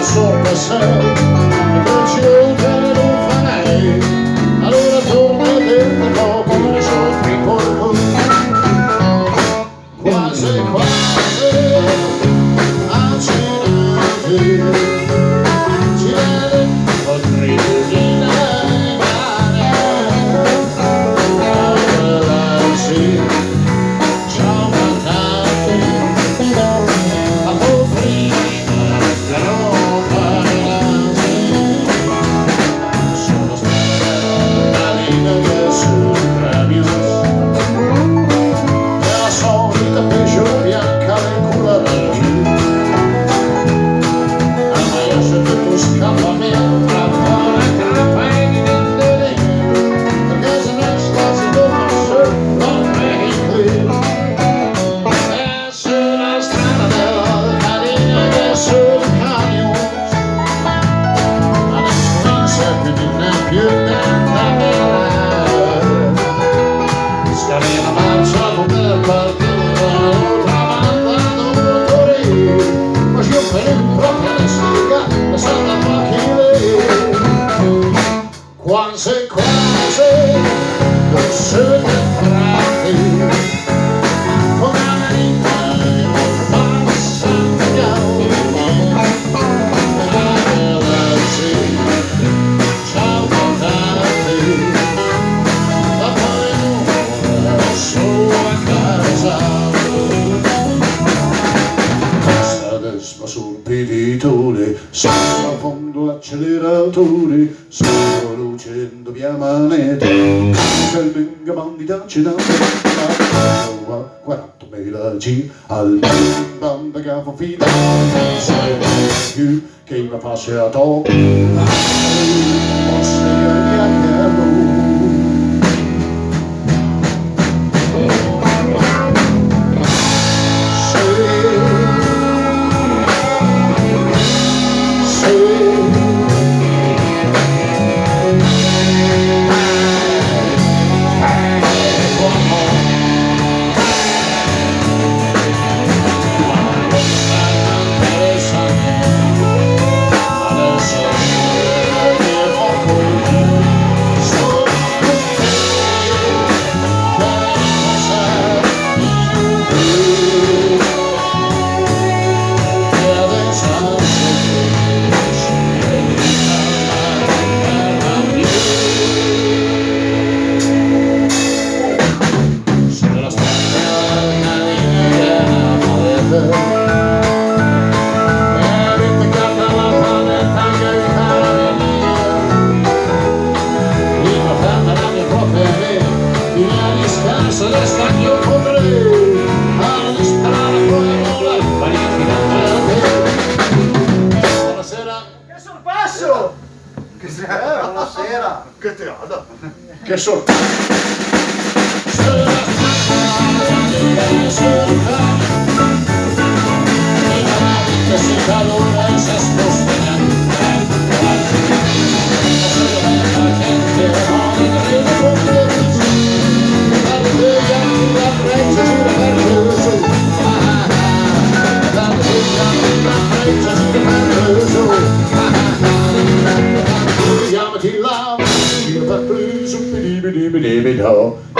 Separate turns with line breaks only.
sorpresa che ci oltre non farei, allora torna dentro dopo le sopri corpo quasi quasi accidenti ci vede potrei dimenticare sì ciao cantante a po' prima però quasi quasi non se ne tratti con la vita e non passa ciao cantante ma poi un'ora sono a casa sta sul peditore senza a fondo l'acceleratore sto lucendo via manetta se il vengamani da cenare a 40.000 G al banda gafo fila più che mi passa a top io potrei disperare con le nulla buonasera
che sorpasso che sera buonasera che teada
che sorpasso Ti love, you have blues, baby, baby, baby, baby,